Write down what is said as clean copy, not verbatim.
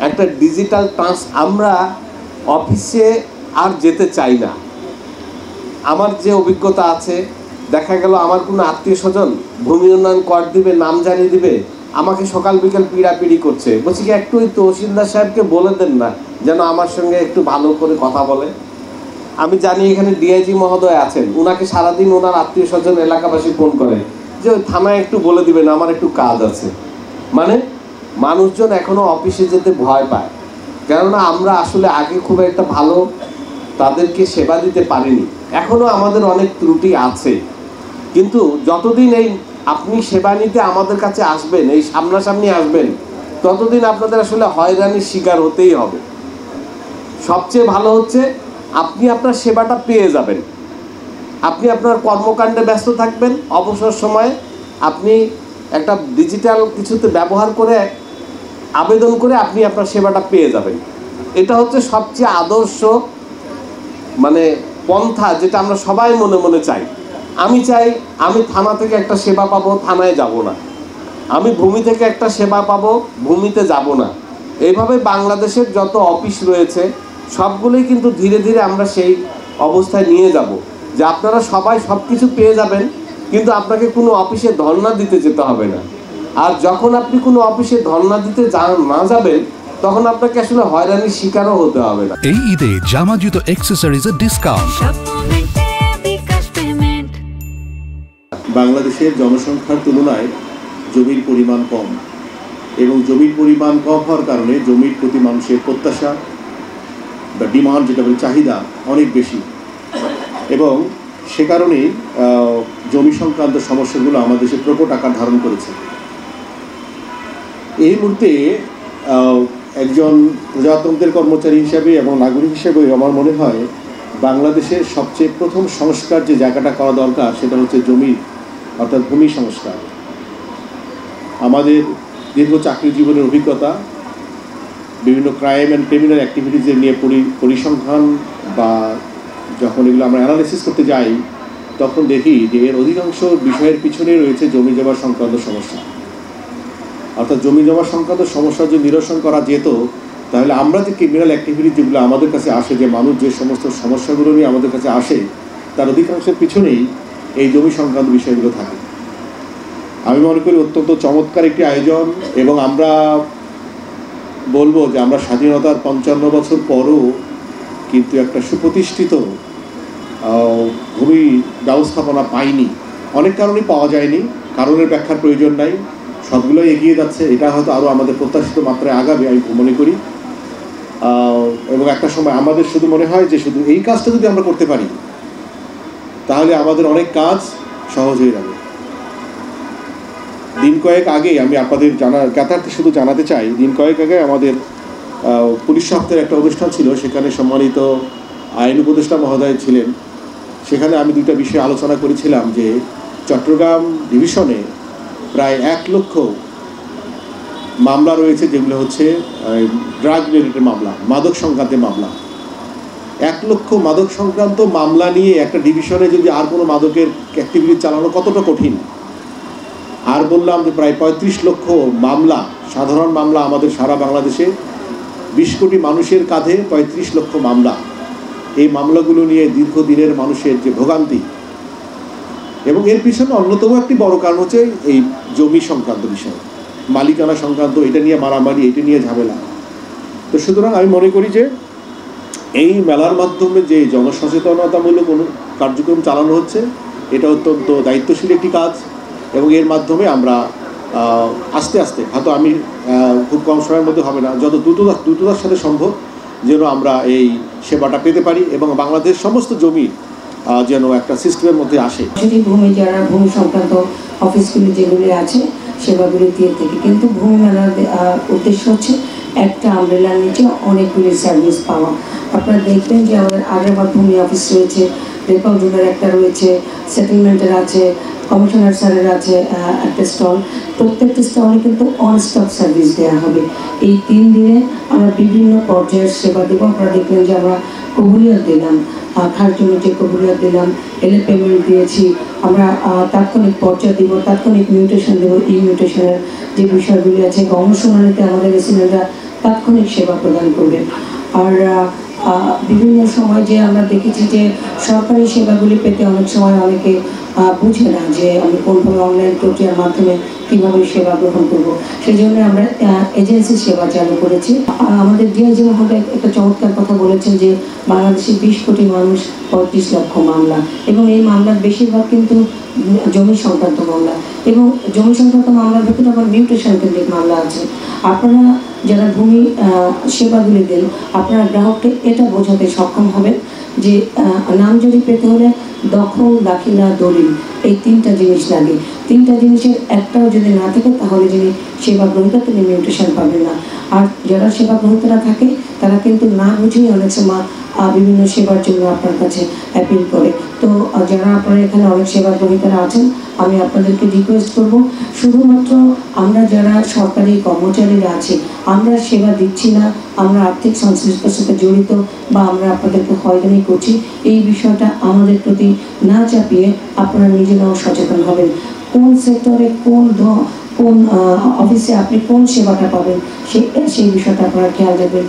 একটা ডিজিটাল আমরা অফিসে আর যেতে চাই না। আমার যে অভিজ্ঞতা আছে, দেখা গেল আমার কোনো আত্মীয় স্বজন ভূমি উন্নয়ন কর দিবে, নাম জানিয়ে দিবে, আমাকে সকাল বিকাল পিড়াপিড়ি করছে। বলছি কি একটু ওই তহসিলদার সাহেবকে বলে দেন না যেন আমার সঙ্গে একটু ভালো করে কথা বলে। আমি জানি এখানে ডিআইজি মহোদয় আছেন, ওনাকে সারাদিন ওনার আত্মীয় স্বজন এলাকাবাসী ফোন করে যে ওই থানায় একটু বলে দিবেন আমার একটু কাজ আছে। মানে মানুষজন এখনো অফিসে যেতে ভয় পায়, কেননা আমরা আসলে আগে খুব একটা ভালো তাদেরকে সেবা দিতে পারিনি। এখনো আমাদের অনেক ত্রুটি আছে, কিন্তু যতদিন এই আপনি সেবা নিতে আমাদের কাছে আসবেন, এই সামনাসামনি আসবেন, ততদিন আপনাদের আসলে হয়রানির শিকার হতেই হবে। সবচেয়ে ভালো হচ্ছে আপনি আপনার সেবাটা পেয়ে যাবেন, আপনি আপনার কর্মকাণ্ডে ব্যস্ত থাকবেন, অবসর সময়ে আপনি একটা ডিজিটাল কিছুতে ব্যবহার করে আবেদন করে আপনি আপনার সেবাটা পেয়ে যাবেন। এটা হচ্ছে সবচেয়ে আদর্শ মানে পন্থা, যেটা আমরা সবাই মনে মনে চাই। আমি চাই আমি থানা থেকে একটা সেবা পাবো, থানায় যাব না। আমি ভূমি থেকে একটা সেবা পাবো, ভূমিতে যাব না। এইভাবে বাংলাদেশের যত অফিস রয়েছে সবগুলোই কিন্তু ধীরে ধীরে আমরা সেই অবস্থায় নিয়ে যাব যে আপনারা সবাই সব কিছু পেয়ে যাবেন, কিন্তু আপনাকে কোনো অফিসে ধর্ণা দিতে যেতে হবে না। আর যখন আপনি কোনো অফিসে ধর্ণা দিতে না যাবেন, তখন আপনাকে আসলে হয়রানির শিকারও হতে হবে না। এই ঈদে জামা জুতো অ্যাক্সেসরিজের ডিসকাউন্ট। বাংলাদেশের জনসংখ্যার তুলনায় জমির পরিমাণ কম, এবং জমির পরিমাণ কম হওয়ার কারণে জমির প্রতি মানুষের প্রত্যাশা বা ডিমান্ড, যেটা বলে চাহিদা, অনেক বেশি, এবং সে কারণেই জমি সংক্রান্ত সমস্যাগুলো আমাদের দেশে প্রকট আকার ধারণ করেছে। এই মুহূর্তে একজন প্রজাতন্ত্রের কর্মচারী হিসেবে এবং নাগরিক হিসেবে আমার মনে হয় বাংলাদেশের সবচেয়ে প্রথম সংস্কার যে জায়গাটা করা দরকার সেটা হচ্ছে জমি অর্থাৎ ভূমি সংস্কার। আমাদের দীর্ঘ চাকরি জীবনের অভিজ্ঞতা, বিভিন্ন ক্রাইম অ্যান্ড ক্রিমিনাল অ্যাক্টিভিটিজের নিয়ে পরিসংখ্যান বা যখন এগুলো আমরা অ্যানালাইসিস করতে যাই, তখন দেখি যে এর অধিকাংশ বিষয়ের পিছনে রয়েছে জমি জমা সংক্রান্ত সমস্যা। অর্থাৎ জমি জমা সংক্রান্ত সমস্যা যদি নিরসন করা যেত, তাহলে আমরা যে ক্রিমিনাল অ্যাক্টিভিটি যেগুলো আমাদের কাছে আসে, যে মানুষ যে সমস্ত সমস্যাগুলো নিয়ে আমাদের কাছে আসে, তার অধিকাংশের পিছনেই এই জমি সংক্রান্ত বিষয়গুলো থাকে। আমি মনে করি অত্যন্ত চমৎকার একটি আয়োজন, এবং আমরা বলবো যে আমরা স্বাধীনতার 55 বছর পরও কিন্তু একটা সুপ্রতিষ্ঠিত ভূমি ব্যবস্থাপনা পাইনি। অনেক কারণেই পাওয়া যায়নি, কারণের ব্যাখ্যার প্রয়োজন নাই, সবগুলোই এগিয়ে যাচ্ছে। এটা হয়তো আরও আমাদের প্রত্যাশিত মাত্রায় আগাবে আমি মনে করি। এবং একটা সময় আমাদের শুধু মনে হয় যে শুধু এই কাজটা যদি আমরা করতে পারি, তাহলে আমাদের অনেক কাজ সহজ হয়ে যাবে। দিন কয়েক আগে আমি আপনাদের জ্ঞাতার্থে শুধু জানাতে চাই, দিন কয়েক আগে আমাদের পুলিশ সপ্তাহের একটা অনুষ্ঠান ছিল, সেখানে সম্মানিত আইন উপদেষ্টা মহোদয় ছিলেন। সেখানে আমি দুইটা বিষয়ে আলোচনা করেছিলাম যে চট্টগ্রাম ডিভিশনে প্রায় 1 লক্ষ মামলা রয়েছে, যেগুলো হচ্ছে ড্রাগ রিলেটেড মামলা, মাদক সংক্রান্ত মামলা। 1 লক্ষ মাদক সংক্রান্ত মামলা নিয়ে একটা ডিভিশনে যদি আর কোনো মাদকের অ্যাক্টিভিটি চালানো কতটা কঠিন। আর বললাম যে প্রায় 35 লক্ষ মামলা, সাধারণ মামলা আমাদের সারা বাংলাদেশে 20 কোটি মানুষের কাঁধে 35 লক্ষ মামলা। এই মামলাগুলো নিয়ে দীর্ঘদিনের মানুষের যে ভোগান্তি, এবং এর পিছনে অন্যতম একটি বড় কারণ হচ্ছে এই জমি সংক্রান্ত বিষয়, মালিকানা সংক্রান্ত, এটা নিয়ে মারামারি, এটা নিয়ে ঝামেলা। তো সুতরাং আমি মনে করি যে এই মেলার মাধ্যমে যে জনসচেতনতামূলক কার্যক্রম চালানো হচ্ছে, এটা অত্যন্ত দায়িত্বশীল একটি কাজ, এবং এর মাধ্যমে আমরা আস্তে আস্তে, হয়তো আমি খুব কম সময়ের মধ্যে হবে না, যত দ্রুততার সাথে সম্ভব যেন আমরা এই সেবাটা পেতে পারি, এবং বাংলাদেশ সমস্ত জমি যেন একটা সিস্টেমের মধ্যে আসে। ভূমি যারা ভূমি সংক্রান্ত অফিসগুলি যেগুলি আছে সেবাগুলি দিয়ে থেকে, কিন্তু ভূমি মেলার উদ্দেশ্য হচ্ছে একটা আমব্রেলার নিচে অনেকগুলি সার্ভিস পাওয়া। আপনারা দেখবেন যে আমাদের আগেরবার ভূমি অফিস রয়েছে, রেকর্ড রুমের একটা রয়েছে, সেটেলমেন্টের আছে, কমিশনার স্যারের আছে একটা স্টল। প্রত্যেকটা স্টলে কিন্তু অন স্টপ সার্ভিস দেওয়া হবে। এই 3 দিনে আমরা বিভিন্ন পর্যায়ের সেবা দেব। আপনারা দেখবেন যে আমরা কবুলিয়াত দিলাম, খার জমিতে কবুলিয়াত দিলাম, এলে পেমেন্ট দিয়েছি, আমরা তাৎক্ষণিক পর্যায়ে দিব, তাৎক্ষণিক মিউটেশন দেবো। এই মিউটেশনের যে বিষয়গুলি আছে, গণশুনানিতে আমাদের রেসিডেন্টরা তাৎক্ষণিক সেবা প্রদান করবে। আর বিভিন্ন সময় যে আমরা দেখেছি যে সরকারি সেবাগুলি পেতে অনেক সময় অনেকে বুঝে না যে আমি কোনভাবে অনলাইন প্রক্রিয়ার মাধ্যমে কীভাবে সেবা গ্রহণ করব। সেই জন্য আমরা এজেন্সি সেবা চালু করেছি। আমাদের ডিআইজি মহোদয় একটা চমৎকার কথা বলেছেন যে বাংলাদেশের 20 কোটি মানুষ, 35 লক্ষ মামলা, এবং এই মামলার বেশিরভাগ কিন্তু জমি সংক্রান্ত মামলা, এবং জমি সংক্রান্ত মামলার ভেতরে আবার মিউটেশন কেন্দ্রিক মামলা আছে। আপনারা যারা ভূমি সেবাগুলি দেন, আপনারা গ্রাহককে এটা বোঝাতে সক্ষম হবেন যে নামজারি পেতে হলে দখল, দাখিলা, দলিল, এই 3টা জিনিস লাগে। 3টা জিনিসের একটাও যদি না থাকে তাহলে যিনি সেবা গ্রহীতা তিনি মিউটেশন পাবেন না। আর যারা সেবা গ্রহীতারা থাকে তারা কিন্তু না বুঝেই অনেক সময় বিভিন্ন সেবার জন্য আপনার কাছে অ্যাপিল করে। তো যারা আপনারা এখানে অনেক সেবা গ্রহীতারা আছেন, আমি আপনাদেরকে রিকোয়েস্ট করব, শুধুমাত্র আমরা যারা সরকারি কর্মচারীরা আছি আমরা সেবা দিচ্ছি না, আমরা আর্থিক সংশ্লিষ্টতার সাথে জড়িত বা আমরা আপনাদেরকে হয়রানি করছি, এই বিষয়টা আমাদের প্রতি না চাপিয়ে আপনারা নিজেরাও সচেতন হবেন। কোন সেক্টরে কোন অফিসে আপনি কোন সেবাটা পাবেন সেই বিষয়টা আপনারা খেয়াল রাখবেন।